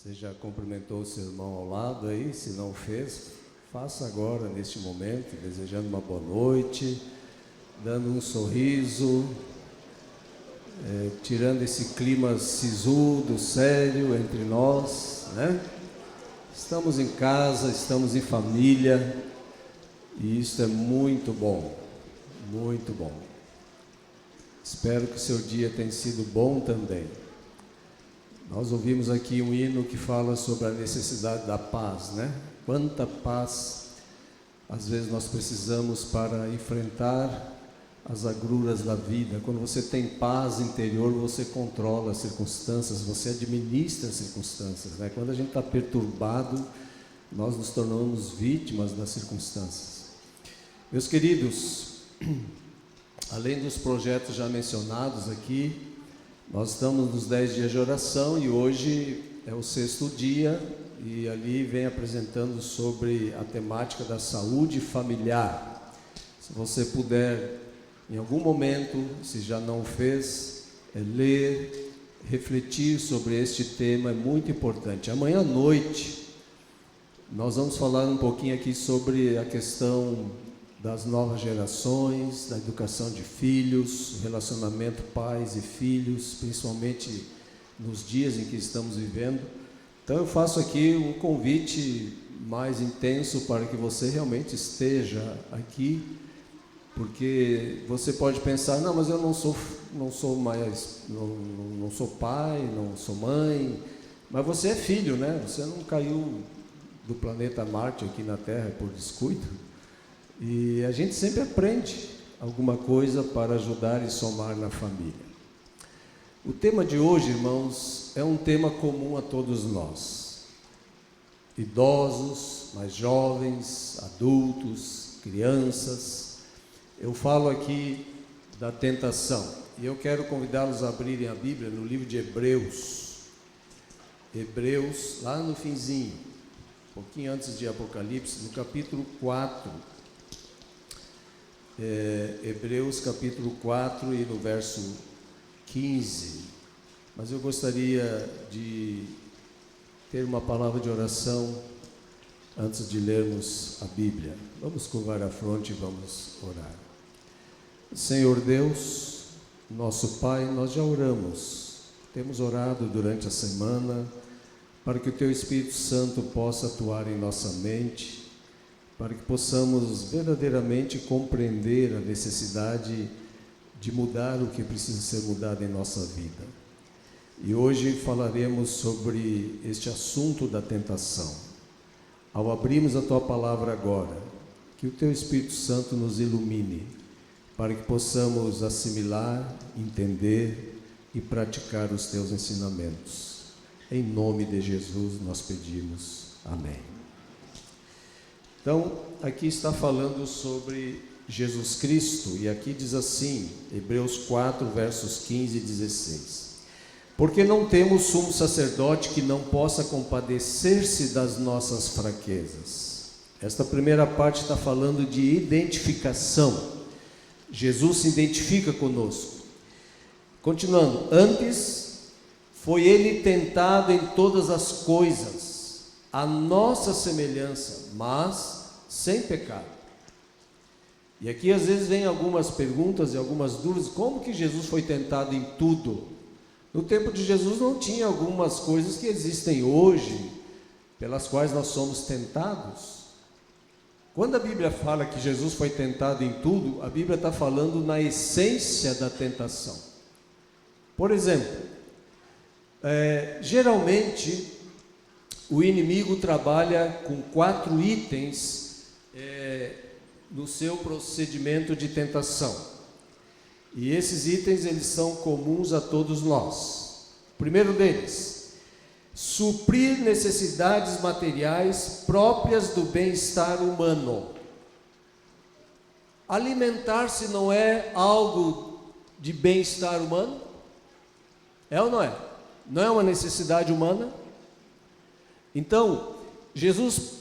Você já cumprimentou o seu irmão ao lado aí? Se não fez, faça agora, neste momento, desejando uma boa noite, dando um sorriso, tirando esse clima sisudo, sério entre nós, né? Estamos em casa, estamos em família, e isso é muito bom, muito bom. Espero que o seu dia tenha sido bom também. Nós ouvimos aqui um hino que fala sobre a necessidade da paz, né? Quanta paz, às vezes, nós precisamos para enfrentar as agruras da vida. Quando você tem paz interior, você controla as circunstâncias, você administra as circunstâncias, né? Quando a gente está perturbado, nós nos tornamos vítimas das circunstâncias. Meus queridos, além dos projetos já mencionados aqui, nós estamos nos 10 dias de oração e hoje é o 6º dia e ali vem apresentando sobre a temática da saúde familiar. Se você puder, em algum momento, se já não fez, ler, refletir sobre este tema é muito importante. Amanhã à noite, nós vamos falar um pouquinho aqui sobre a questão das novas gerações, da educação de filhos, relacionamento pais e filhos, principalmente nos dias em que estamos vivendo. Então eu faço aqui um convite mais intenso para que você realmente esteja aqui, porque você pode pensar, não, mas eu não sou pai, não sou mãe, mas você é filho, né? Você não caiu do planeta Marte aqui na Terra por descuido. E a gente sempre aprende alguma coisa para ajudar e somar na família. O tema de hoje, irmãos, é um tema comum a todos nós. Idosos, mais jovens, adultos, crianças. Eu falo aqui da tentação. E eu quero convidá-los a abrirem a Bíblia no livro de Hebreus. Hebreus, lá no finzinho, um pouquinho antes de Apocalipse, no capítulo 4. Hebreus capítulo 4 e no verso 15, mas eu gostaria de ter uma palavra de oração antes de lermos a Bíblia. Vamos curvar a fronte e vamos orar. Senhor Deus, nosso Pai, nós já oramos, temos orado durante a semana para que o Teu Espírito Santo possa atuar em nossa mente, para que possamos verdadeiramente compreender a necessidade de mudar o que precisa ser mudado em nossa vida. E hoje falaremos sobre este assunto da tentação. Ao abrirmos a Tua Palavra agora, que o Teu Espírito Santo nos ilumine, para que possamos assimilar, entender e praticar os Teus ensinamentos. Em nome de Jesus nós pedimos. Amém. Então, aqui está falando sobre Jesus Cristo, e aqui diz assim, Hebreus 4, versos 15 e 16. Porque não temos sumo sacerdote que não possa compadecer-se das nossas fraquezas. Esta primeira parte está falando de identificação. Jesus se identifica conosco. Continuando, antes foi ele tentado em todas as coisas, a nossa semelhança, mas sem pecado. E aqui às vezes vem algumas perguntas e algumas dúvidas, como que Jesus foi tentado em tudo? No tempo de Jesus não tinha algumas coisas que existem hoje, pelas quais nós somos tentados. Quando a Bíblia fala que Jesus foi tentado em tudo, a Bíblia está falando na essência da tentação. Por exemplo, geralmente o inimigo trabalha com 4 itens no seu procedimento de tentação. E esses itens, eles são comuns a todos nós. O primeiro deles, suprir necessidades materiais próprias do bem-estar humano. Alimentar-se não é algo de bem-estar humano? É ou não é? Não é uma necessidade humana? Então, Jesus,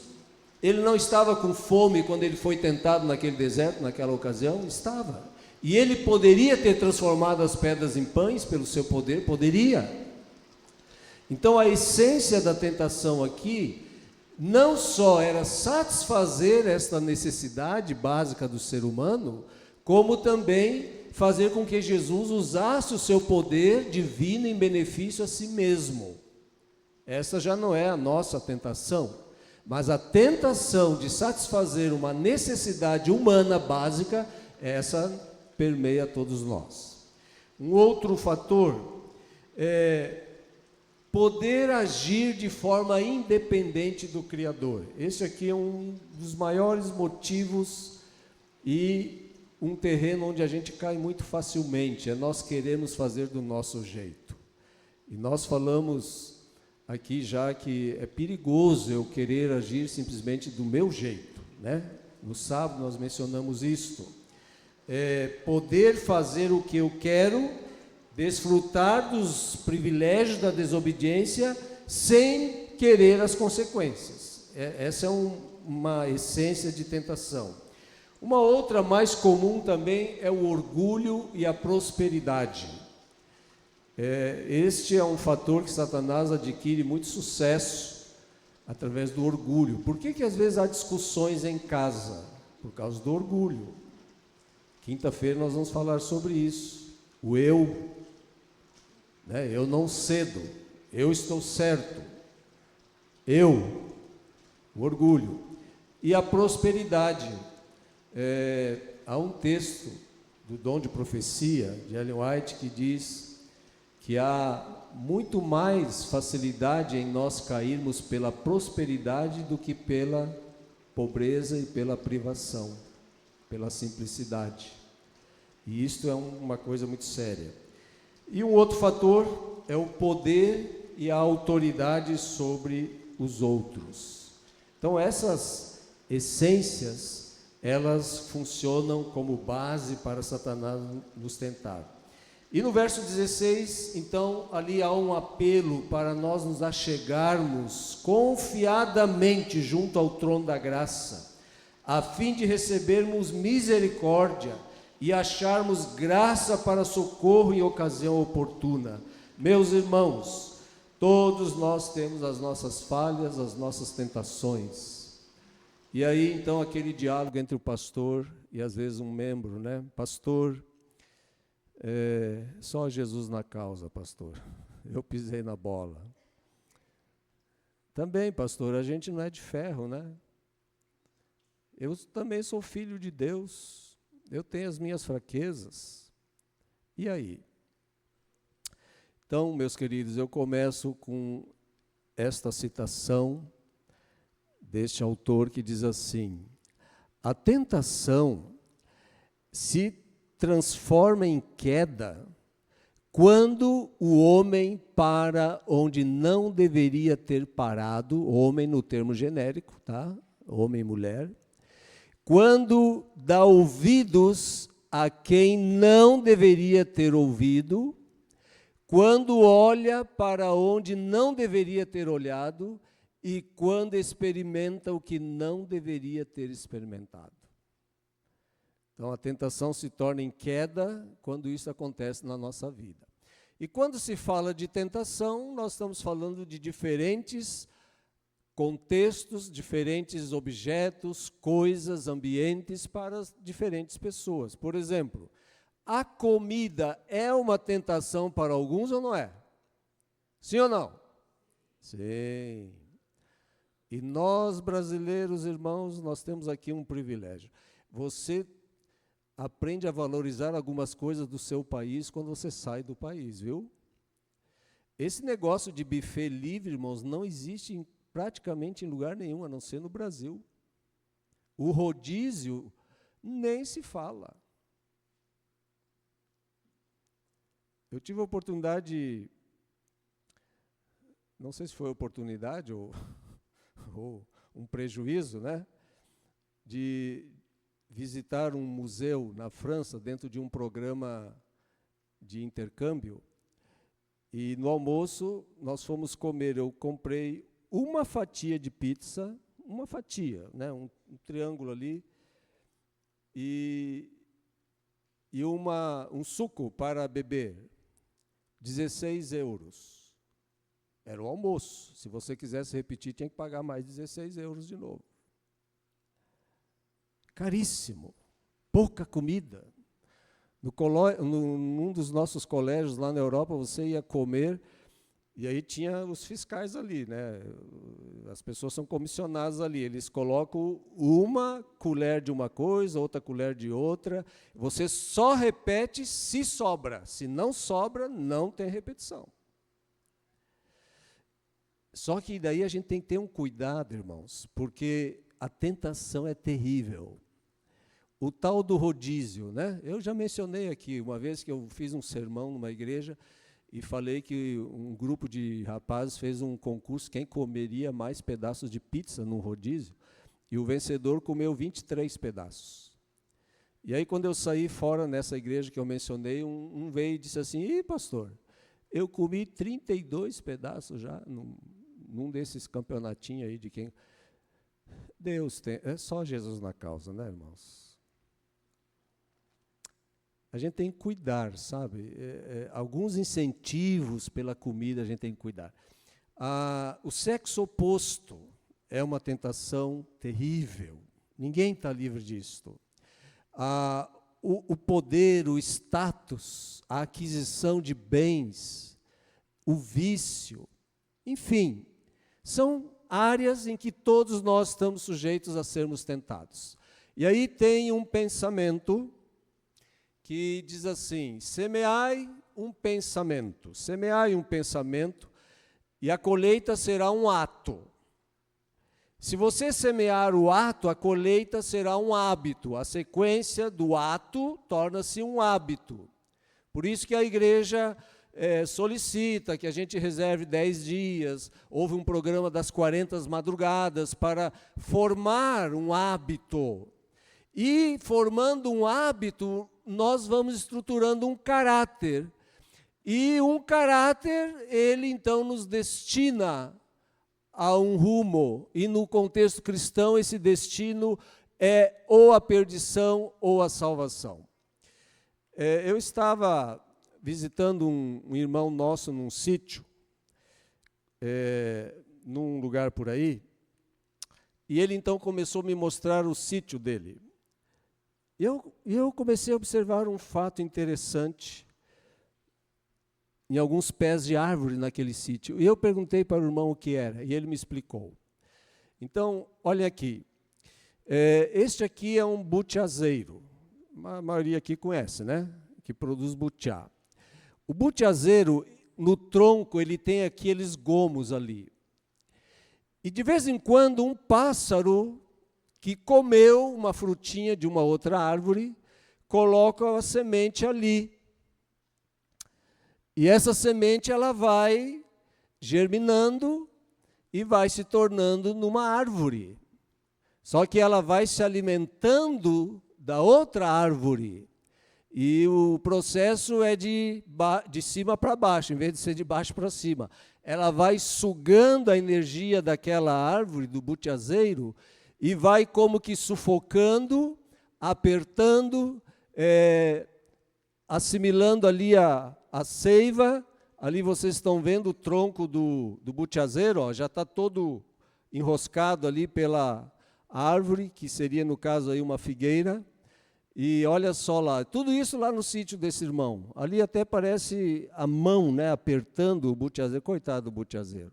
ele não estava com fome quando ele foi tentado naquele deserto, naquela ocasião? Estava. E ele poderia ter transformado as pedras em pães pelo seu poder? Poderia. Então a essência da tentação aqui não só era satisfazer esta necessidade básica do ser humano, como também fazer com que Jesus usasse o seu poder divino em benefício a si mesmo. Essa já não é a nossa tentação, mas a tentação de satisfazer uma necessidade humana básica, essa permeia todos nós. Um outro fator é poder agir de forma independente do Criador. Esse aqui é um dos maiores motivos e um terreno onde a gente cai muito facilmente, é nós queremos fazer do nosso jeito. E nós falamos aqui já que é perigoso eu querer agir simplesmente do meu jeito, né? No sábado nós mencionamos isto. Poder fazer o que eu quero, desfrutar dos privilégios da desobediência sem querer as consequências. Essa é uma essência de tentação. Uma outra mais comum também é o orgulho e a prosperidade. Este é um fator que Satanás adquire muito sucesso através do orgulho. Por que às vezes há discussões em casa? Por causa do orgulho. Quinta-feira nós vamos falar sobre isso. O eu, né? Eu não cedo, eu estou certo. O orgulho. E a prosperidade. Há um texto do Dom de Profecia, de Ellen White, que diz que há muito mais facilidade em nós cairmos pela prosperidade do que pela pobreza e pela privação, pela simplicidade. E isto é uma coisa muito séria. E um outro fator é o poder e a autoridade sobre os outros. Então essas essências, elas funcionam como base para Satanás nos tentar. E no verso 16, então, ali há um apelo para nós nos achegarmos confiadamente junto ao trono da graça, a fim de recebermos misericórdia e acharmos graça para socorro em ocasião oportuna. Meus irmãos, todos nós temos as nossas falhas, as nossas tentações. E aí, então, aquele diálogo entre o pastor e, às vezes, um membro, né? Pastor, só Jesus na causa, pastor. Eu pisei na bola. Também, pastor, a gente não é de ferro, né? Eu também sou filho de Deus. Eu tenho as minhas fraquezas. E aí? Então, meus queridos, eu começo com esta citação deste autor que diz assim: a tentação se transforma em queda quando o homem para onde não deveria ter parado, homem no termo genérico, tá? Homem e mulher, quando dá ouvidos a quem não deveria ter ouvido, quando olha para onde não deveria ter olhado, e quando experimenta o que não deveria ter experimentado. Então, a tentação se torna em queda quando isso acontece na nossa vida. E quando se fala de tentação, nós estamos falando de diferentes contextos, diferentes objetos, coisas, ambientes para diferentes pessoas. Por exemplo, a comida é uma tentação para alguns ou não é? Sim ou não? Sim. E nós, brasileiros, irmãos, nós temos aqui um privilégio. Você aprende a valorizar algumas coisas do seu país quando você sai do país, viu? Esse negócio de buffet livre, irmãos, não existe praticamente em lugar nenhum, a não ser no Brasil. O rodízio nem se fala. Eu tive a oportunidade, não sei se foi oportunidade ou um prejuízo, né, de visitar um museu na França dentro de um programa de intercâmbio. E no almoço nós fomos comer, eu comprei uma fatia de pizza, uma fatia, né, um triângulo ali, e um suco para beber, 16 euros. Era o almoço. Se você quisesse repetir, tinha que pagar mais 16 euros de novo. Caríssimo. Pouca comida. Num dos nossos colégios lá na Europa, você ia comer, e aí tinha os fiscais ali, né? As pessoas são comissionadas ali, eles colocam uma colher de uma coisa, outra colher de outra, você só repete se sobra, se não sobra, não tem repetição. Só que daí a gente tem que ter um cuidado, irmãos, porque a tentação é terrível. O tal do rodízio, né? Eu já mencionei aqui, uma vez que eu fiz um sermão numa igreja e falei que um grupo de rapazes fez um concurso, quem comeria mais pedaços de pizza num rodízio, e o vencedor comeu 23 pedaços. E aí, quando eu saí fora nessa igreja que eu mencionei, um veio e disse assim: "Ih, pastor, eu comi 32 pedaços já num desses campeonatinhos aí de quem..." Deus tem, é só Jesus na causa, né, irmãos? A gente tem que cuidar, sabe? Alguns incentivos pela comida a gente tem que cuidar. O sexo oposto é uma tentação terrível. Ninguém está livre disso. O poder, o status, a aquisição de bens, o vício, enfim, são áreas em que todos nós estamos sujeitos a sermos tentados. E aí tem um pensamento que diz assim: semeai um pensamento, e a colheita será um ato. Se você semear o ato, a colheita será um hábito. A sequência do ato torna-se um hábito. Por isso que a igreja solicita que a gente reserve 10 dias, houve um programa das 40 madrugadas para formar um hábito. E formando um hábito, nós vamos estruturando um caráter. E um caráter, ele então nos destina a um rumo. E no contexto cristão, esse destino é ou a perdição ou a salvação. Eu estava visitando um irmão nosso num sítio, num lugar por aí, e ele então começou a me mostrar o sítio dele. E eu comecei a observar um fato interessante em alguns pés de árvore naquele sítio. E eu perguntei para o irmão o que era, e ele me explicou. Então, olha aqui. Este aqui é um butiazeiro. A maioria aqui conhece, né? Que produz butiá. O butiazeiro, no tronco, ele tem aqueles gomos ali. E de vez em quando um pássaro que comeu uma frutinha de uma outra árvore, coloca a semente ali. E essa semente ela vai germinando e vai se tornando numa árvore. Só que ela vai se alimentando da outra árvore. E o processo é de cima para baixo, em vez de ser de baixo para cima. Ela vai sugando a energia daquela árvore, do butiazeiro, e vai como que sufocando, apertando, assimilando ali a seiva. Ali vocês estão vendo o tronco do butiazeiro, ó, já está todo enroscado ali pela árvore, que seria no caso aí uma figueira. E olha só lá, tudo isso lá no sítio desse irmão. Ali até parece a mão, né, apertando o butiazeiro. Coitado do butiazeiro.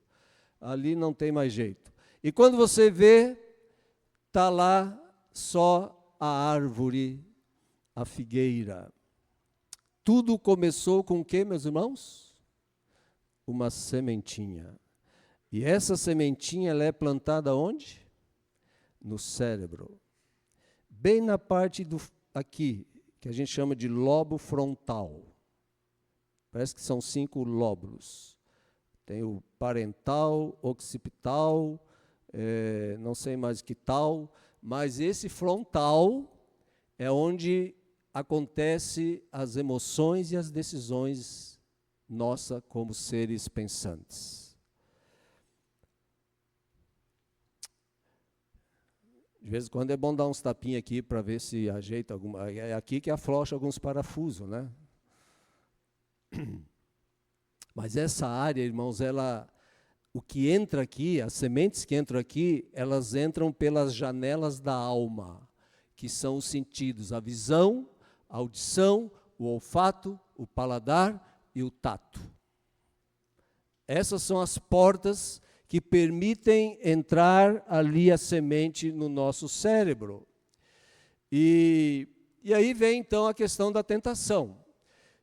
Ali não tem mais jeito. E quando você vê, está lá só a árvore, a figueira. Tudo começou com o quê, meus irmãos? Uma sementinha. E essa sementinha ela é plantada onde? No cérebro. Bem na parte aqui, que a gente chama de lobo frontal. Parece que são 5 lóbulos. Tem o parental, occipital, não sei mais que tal, mas esse frontal é onde acontece as emoções e as decisões nossa como seres pensantes. De vez em quando é bom dar uns tapinhas aqui para ver se ajeita alguma. É aqui que afrouxa alguns parafusos, né? Mas essa área, irmãos, ela o que entra aqui, as sementes que entram aqui, elas entram pelas janelas da alma, que são os sentidos, a visão, a audição, o olfato, o paladar e o tato. Essas são as portas que permitem entrar ali a semente no nosso cérebro. E aí vem então a questão da tentação.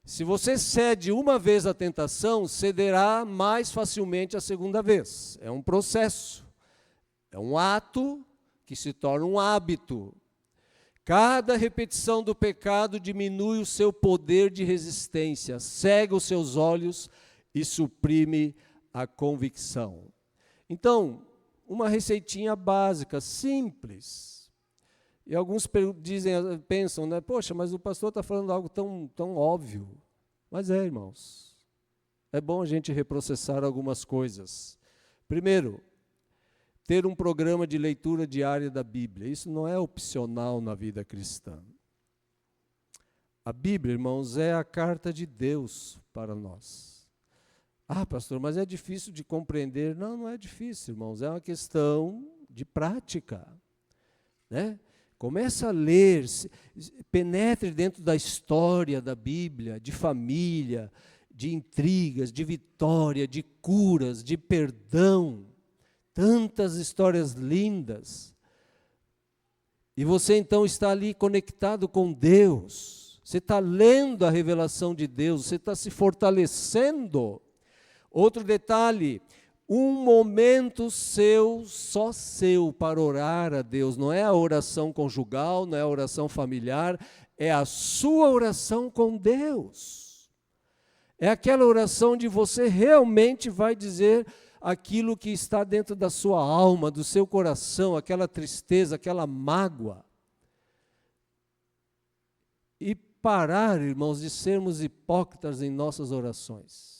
Se você cede uma vez à tentação, cederá mais facilmente a segunda vez. É um processo, é um ato que se torna um hábito. Cada repetição do pecado diminui o seu poder de resistência, cega os seus olhos e suprime a convicção. Então, uma receitinha básica, simples. E alguns pensam, né? Poxa, mas o pastor está falando algo tão óbvio. Mas irmãos, é bom a gente reprocessar algumas coisas. Primeiro, ter um programa de leitura diária da Bíblia. Isso não é opcional na vida cristã. A Bíblia, irmãos, é a carta de Deus para nós. Ah, pastor, mas é difícil de compreender. Não, não é difícil, irmãos. É uma questão de prática, né? Comece a ler, penetre dentro da história da Bíblia, de família, de intrigas, de vitória, de curas, de perdão. Tantas histórias lindas. E você então está ali conectado com Deus. Você está lendo a revelação de Deus, você está se fortalecendo. Outro detalhe, um momento seu, só seu, para orar a Deus. Não é a oração conjugal, não é a oração familiar, é a sua oração com Deus. É aquela oração onde você realmente vai dizer aquilo que está dentro da sua alma, do seu coração, aquela tristeza, aquela mágoa. E parar, irmãos, de sermos hipócritas em nossas orações.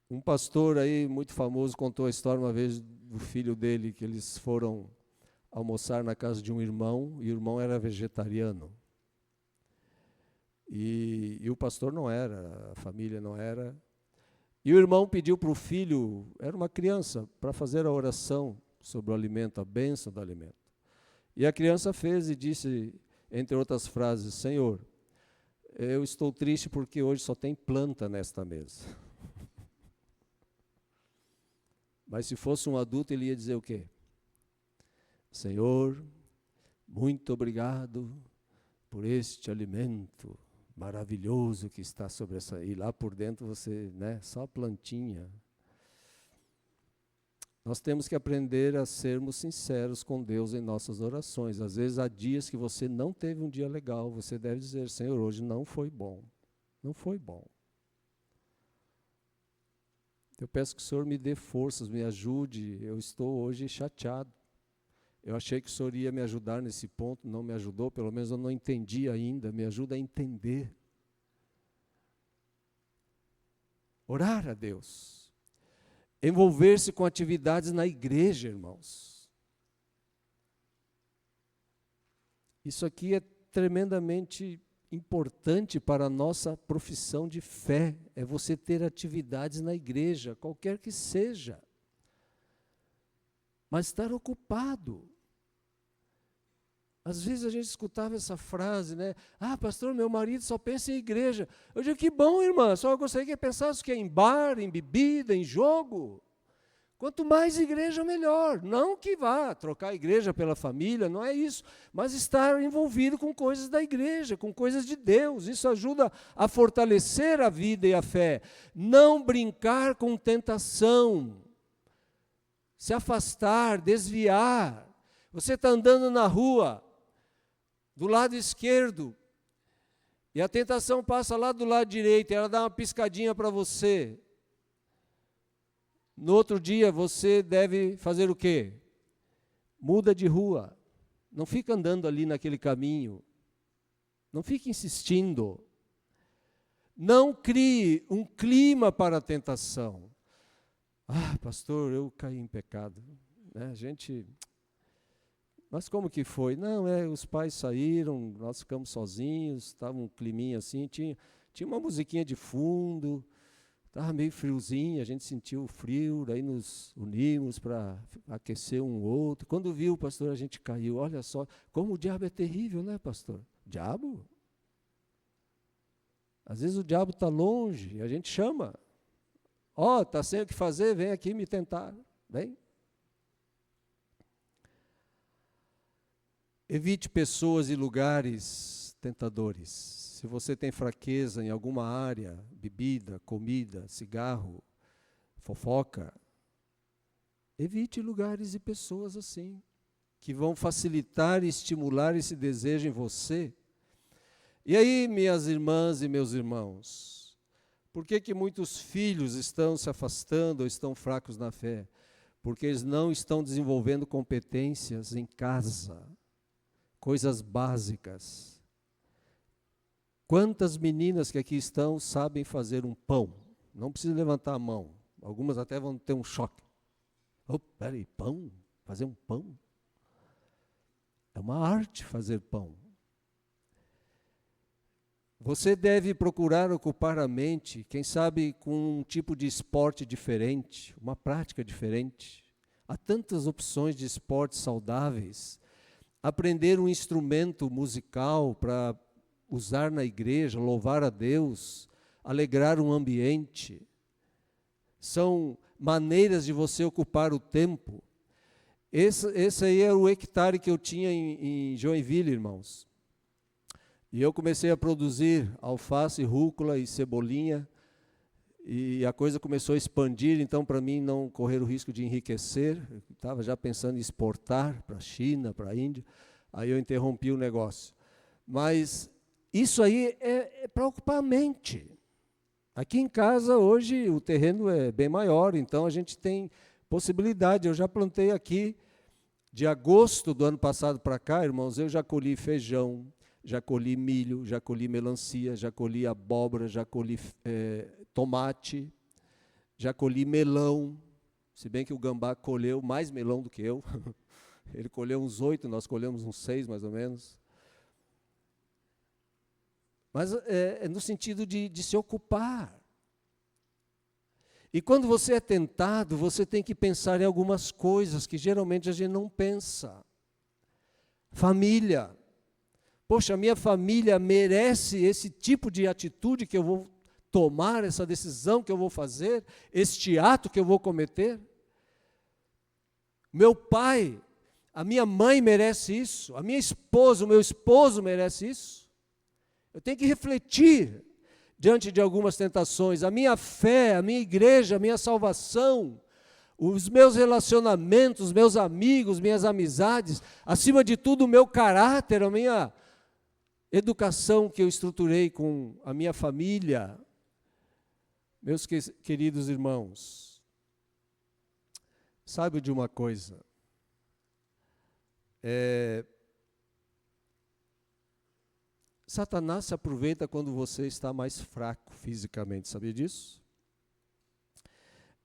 Um pastor aí muito famoso contou a história uma vez do filho dele, que eles foram almoçar na casa de um irmão, e o irmão era vegetariano. E o pastor não era, a família não era. E o irmão pediu para o filho, era uma criança, para fazer a oração sobre o alimento, a bênção do alimento. E a criança fez e disse, entre outras frases, Senhor, eu estou triste porque hoje só tem planta nesta mesa. Mas se fosse um adulto, ele ia dizer o quê? Senhor, muito obrigado por este alimento maravilhoso que está sobre essa... E lá por dentro você, né, só plantinha. Nós temos que aprender a sermos sinceros com Deus em nossas orações. Às vezes há dias que você não teve um dia legal, você deve dizer, Senhor, hoje não foi bom. Não foi bom. Eu peço que o Senhor me dê forças, me ajude. Eu estou hoje chateado. Eu achei que o Senhor ia me ajudar nesse ponto, não me ajudou, pelo menos eu não entendi ainda. Me ajuda a entender. Orar a Deus. Envolver-se com atividades na igreja, irmãos. Isso aqui é tremendamente importante para a nossa profissão de fé, é você ter atividades na igreja, qualquer que seja. Mas estar ocupado. Às vezes a gente escutava essa frase, né? Ah, pastor, meu marido só pensa em igreja. Eu digo, que bom, irmã, só eu gostaria que pensasse que é em bar, em bebida, em jogo. Quanto mais igreja, melhor. Não que vá trocar a igreja pela família, não é isso. Mas estar envolvido com coisas da igreja, com coisas de Deus. Isso ajuda a fortalecer a vida e a fé. Não brincar com tentação. Se afastar, desviar. Você está andando na rua, do lado esquerdo, e a tentação passa lá do lado direito, e ela dá uma piscadinha para você. No outro dia, você deve fazer o quê? Muda de rua. Não fica andando ali naquele caminho. Não fique insistindo. Não crie um clima para a tentação. Ah, pastor, eu caí em pecado. Né? Mas como que foi? Não, os pais saíram, nós ficamos sozinhos, estava um climinha assim, tinha uma musiquinha de fundo, Estava meio friozinho, a gente sentiu o frio, daí nos unimos para aquecer um outro. Quando viu, pastor, a gente caiu. Olha só, como o diabo é terrível, né, pastor? Diabo? Às vezes o diabo está longe, a gente chama. Ó, está sem o que fazer, vem aqui me tentar. Vem. Evite pessoas e lugares tentadores. Se você tem fraqueza em alguma área, bebida, comida, cigarro, fofoca, evite lugares e pessoas assim, que vão facilitar e estimular esse desejo em você. E aí, minhas irmãs e meus irmãos, por que muitos filhos estão se afastando ou estão fracos na fé? Porque eles não estão desenvolvendo competências em casa, coisas básicas. Quantas meninas que aqui estão sabem fazer um pão? Não precisa levantar a mão. Algumas até vão ter um choque. Oh, peraí, pão? Fazer um pão? É uma arte fazer pão. Você deve procurar ocupar a mente, quem sabe com um tipo de esporte diferente, uma prática diferente. Há tantas opções de esportes saudáveis. Aprender um instrumento musical para usar na igreja, louvar a Deus, alegrar um ambiente. São maneiras de você ocupar o tempo. Esse aí era o hectare que eu tinha em Joinville, irmãos. E eu comecei a produzir alface, rúcula e cebolinha, e a coisa começou a expandir, então para mim não correr o risco de enriquecer, estava já pensando em exportar para a China, para a Índia, aí eu interrompi o negócio. Mas isso aí é para ocupar a mente. Aqui em casa hoje o terreno é bem maior, então a gente tem possibilidade. Eu já plantei aqui, de agosto do ano passado para cá, irmãos, eu já colhi feijão, já colhi milho, já colhi melancia, já colhi abóbora, já colhi tomate, já colhi melão, se bem que o Gambá colheu mais melão do que eu. Ele colheu uns 8, nós colhemos uns 6 mais ou menos. Mas é no sentido de se ocupar. E quando você é tentado, você tem que pensar em algumas coisas que geralmente a gente não pensa. Família. Poxa, a minha família merece esse tipo de atitude que eu vou tomar, essa decisão que eu vou fazer, este ato que eu vou cometer? Meu pai, a minha mãe merece isso, a minha esposa, o meu esposo merece isso? Eu tenho que refletir diante de algumas tentações. A minha fé, a minha igreja, a minha salvação, os meus relacionamentos, meus amigos, minhas amizades, acima de tudo o meu caráter, a minha educação que eu estruturei com a minha família. Meus queridos irmãos, saiba de uma coisa, Satanás se aproveita quando você está mais fraco fisicamente, sabia disso?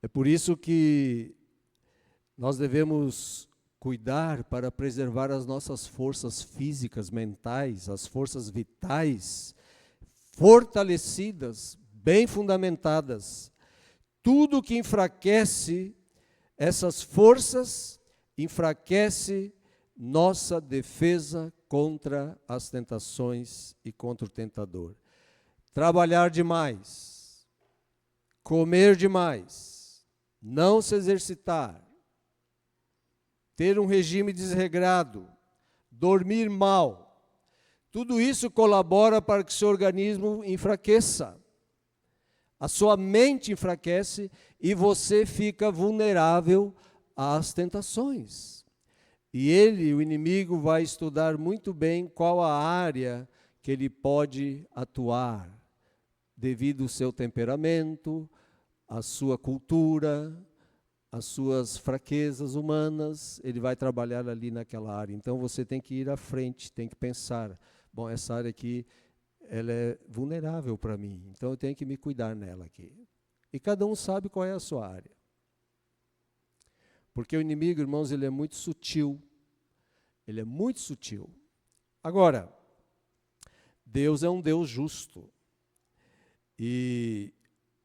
É por isso que nós devemos cuidar para preservar as nossas forças físicas, mentais, as forças vitais, fortalecidas, bem fundamentadas. Tudo que enfraquece essas forças, enfraquece nossa defesa contra as tentações e contra o tentador. Trabalhar demais, comer demais, não se exercitar, ter um regime desregrado, dormir mal, tudo isso colabora para que seu organismo enfraqueça. A sua mente enfraquece e você fica vulnerável às tentações. E o inimigo, vai estudar muito bem qual a área que ele pode atuar, devido ao seu temperamento, à sua cultura, às suas fraquezas humanas, ele vai trabalhar ali naquela área. Então você tem que ir à frente, tem que pensar, bom, essa área aqui, ela é vulnerável para mim, então eu tenho que me cuidar nela aqui. E cada um sabe qual é a sua área. Porque o inimigo, irmãos, ele é muito sutil. Ele é muito sutil. Agora, Deus é um Deus justo. E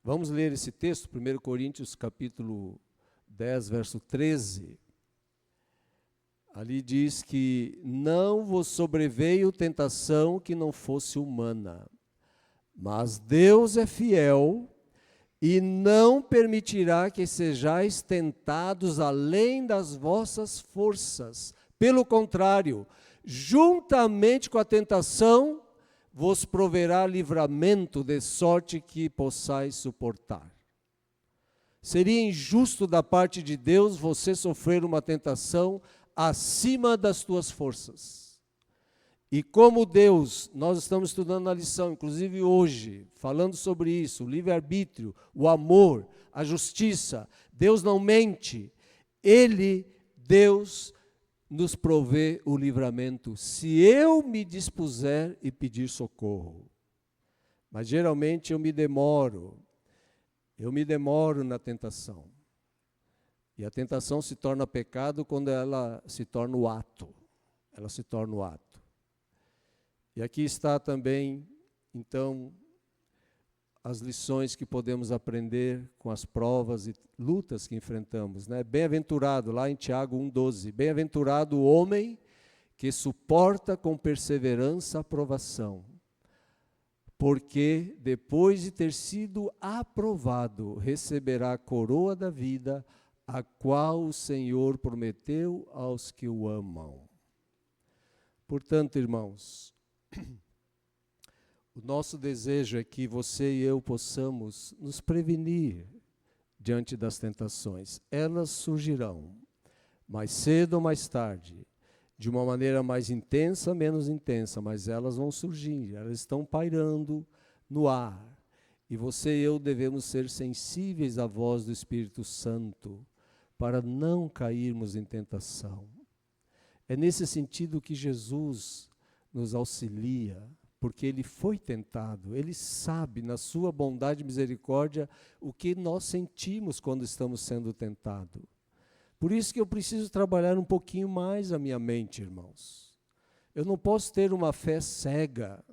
Vamos ler esse texto, 1 Coríntios capítulo 10, verso 13. Ali diz que não vos sobreveio tentação que não fosse humana, mas Deus é fiel e não permitirá que sejais tentados além das vossas forças. Pelo contrário, juntamente com a tentação, vos proverá livramento, de sorte que possais suportar. Seria injusto da parte de Deus você sofrer uma tentação acima das tuas forças. E como Deus, nós estamos estudando na lição, inclusive hoje, falando sobre isso, o livre-arbítrio, o amor, a justiça. Deus não mente. Deus, nos provê o livramento, se eu me dispuser e pedir socorro. Mas geralmente eu me demoro na tentação. E a tentação se torna pecado quando ela se torna o ato. Ela se torna o ato. E aqui está também, então, as lições que podemos aprender com as provas e lutas que enfrentamos, né? Bem-aventurado, lá em Tiago 1,12, bem-aventurado o homem que suporta com perseverança a provação, porque depois de ter sido aprovado, receberá a coroa da vida, a qual o Senhor prometeu aos que o amam. Portanto, irmãos, o nosso desejo é que você e eu possamos nos prevenir diante das tentações. Elas surgirão, mais cedo ou mais tarde, de uma maneira mais intensa, menos intensa, mas elas vão surgir, elas estão pairando no ar. E você e eu devemos ser sensíveis à voz do Espírito Santo, para não cairmos em tentação. É nesse sentido que Jesus nos auxilia, porque Ele foi tentado, Ele sabe, na sua bondade e misericórdia, o que nós sentimos quando estamos sendo tentados. Por isso que eu preciso trabalhar um pouquinho mais a minha mente, irmãos. Eu não posso ter uma fé cega,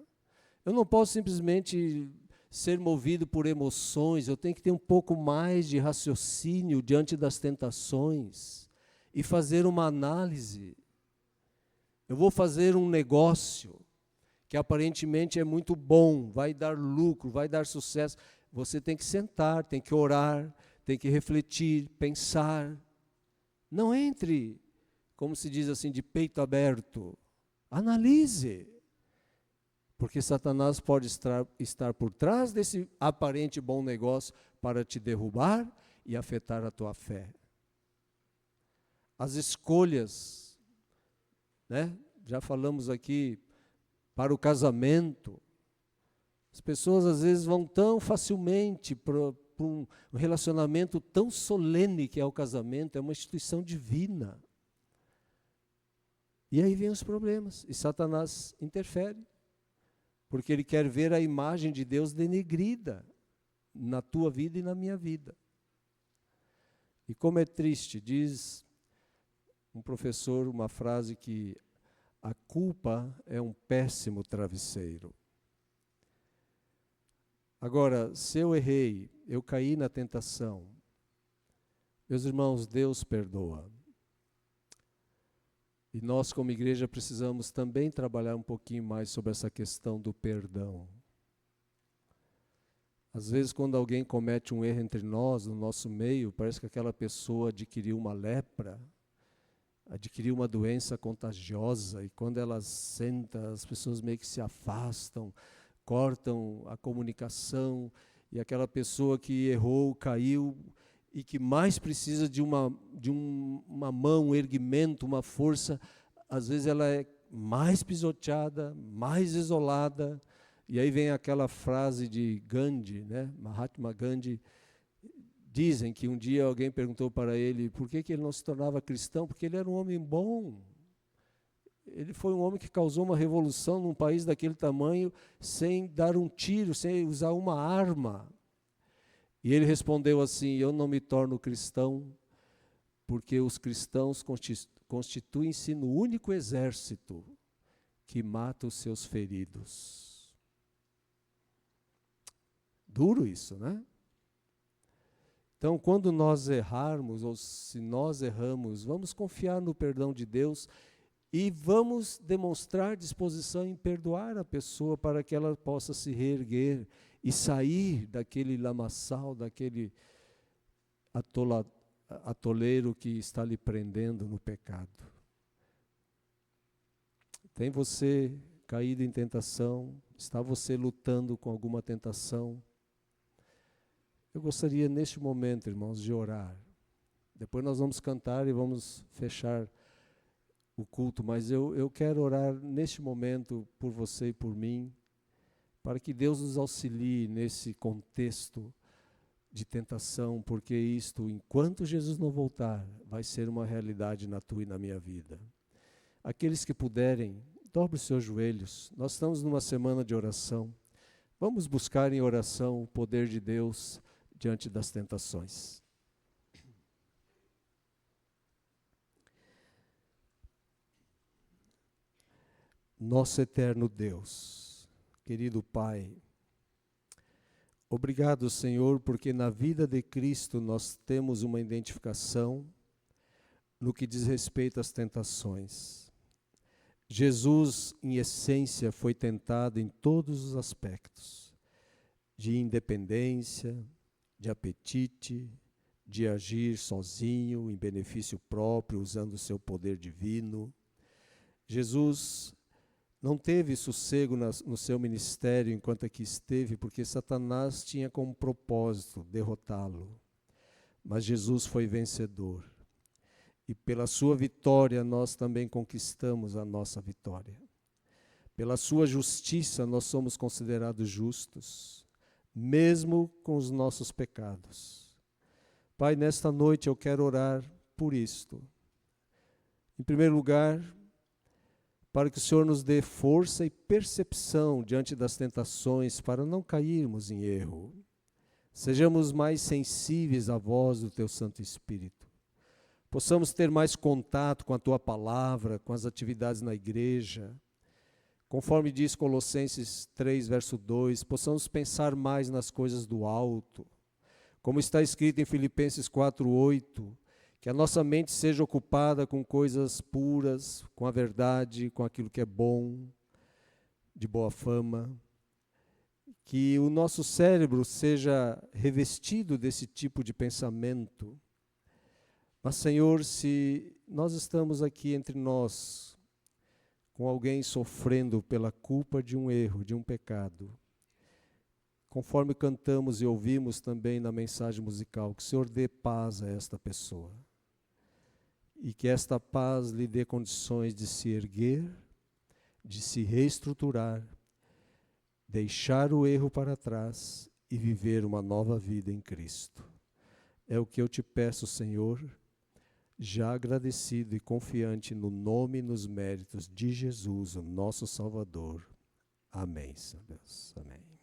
eu não posso simplesmente ser movido por emoções, eu tenho que ter um pouco mais de raciocínio diante das tentações e fazer uma análise. Eu vou fazer um negócio que aparentemente é muito bom, vai dar lucro, vai dar sucesso. Você tem que sentar, tem que orar, tem que refletir, pensar. Não entre, como se diz assim, de peito aberto. Analise. Porque Satanás pode estar por trás desse aparente bom negócio para te derrubar e afetar a tua fé. As escolhas, né? Já falamos aqui, para o casamento. As pessoas às vezes vão tão facilmente para um relacionamento tão solene que é o casamento, é uma instituição divina. E aí vem os problemas, e Satanás interfere. Porque ele quer ver a imagem de Deus denegrida na tua vida e na minha vida. E como é triste, diz um professor uma frase que a culpa é um péssimo travesseiro. Agora, se eu errei, eu caí na tentação, meus irmãos, Deus perdoa. E nós, como igreja, precisamos também trabalhar um pouquinho mais sobre essa questão do perdão. Às vezes, quando alguém comete um erro entre nós, no nosso meio, parece que aquela pessoa adquiriu uma lepra, adquiriu uma doença contagiosa, e quando ela senta, as pessoas meio que se afastam, cortam a comunicação, e aquela pessoa que errou, caiu, e que mais precisa de uma mão, um erguimento, uma força, às vezes ela é mais pisoteada, mais isolada. E aí vem aquela frase de Gandhi, né? Mahatma Gandhi. Dizem que um dia alguém perguntou para ele por que ele não se tornava cristão, porque ele era um homem bom. Ele foi um homem que causou uma revolução num país daquele tamanho, sem dar um tiro, sem usar uma arma. E ele respondeu assim: eu não me torno cristão, porque os cristãos constituem-se no único exército que mata os seus feridos. Duro isso, né? Então, quando nós errarmos, ou se nós erramos, vamos confiar no perdão de Deus e vamos demonstrar disposição em perdoar a pessoa para que ela possa se reerguer e sair daquele lamaçal, daquele atoleiro que está lhe prendendo no pecado. Tem você caído em tentação? Está você lutando com alguma tentação? Eu gostaria neste momento, irmãos, de orar. Depois nós vamos cantar e vamos fechar o culto, mas eu quero orar neste momento por você e por mim, para que Deus nos auxilie nesse contexto de tentação, porque isto, enquanto Jesus não voltar, vai ser uma realidade na tua e na minha vida. Aqueles que puderem, dobre os seus joelhos. Nós estamos numa semana de oração. Vamos buscar em oração o poder de Deus diante das tentações. Nosso eterno Deus, querido Pai, obrigado, Senhor, porque na vida de Cristo nós temos uma identificação no que diz respeito às tentações. Jesus, em essência, foi tentado em todos os aspectos, de independência, de apetite, de agir sozinho, em benefício próprio, usando o seu poder divino. Jesus não teve sossego no seu ministério enquanto aqui esteve, porque Satanás tinha como propósito derrotá-lo. Mas Jesus foi vencedor. E pela sua vitória nós também conquistamos a nossa vitória. Pela sua justiça nós somos considerados justos, mesmo com os nossos pecados. Pai, nesta noite eu quero orar por isto. Em primeiro lugar, para que o Senhor nos dê força e percepção diante das tentações, para não cairmos em erro. Sejamos mais sensíveis à voz do Teu Santo Espírito. Possamos ter mais contato com a Tua Palavra, com as atividades na igreja. Conforme diz Colossenses 3, verso 2, possamos pensar mais nas coisas do alto. Como está escrito em Filipenses 4, 8, que a nossa mente seja ocupada com coisas puras, com a verdade, com aquilo que é bom, de boa fama. Que o nosso cérebro seja revestido desse tipo de pensamento. Mas, Senhor, se nós estamos aqui entre nós, com alguém sofrendo pela culpa de um erro, de um pecado, conforme cantamos e ouvimos também na mensagem musical, que o Senhor dê paz a esta pessoa. E que esta paz lhe dê condições de se erguer, de se reestruturar, deixar o erro para trás e viver uma nova vida em Cristo. É o que eu te peço, Senhor, já agradecido e confiante no nome e nos méritos de Jesus, o nosso Salvador. Amém, Senhor Deus. Amém.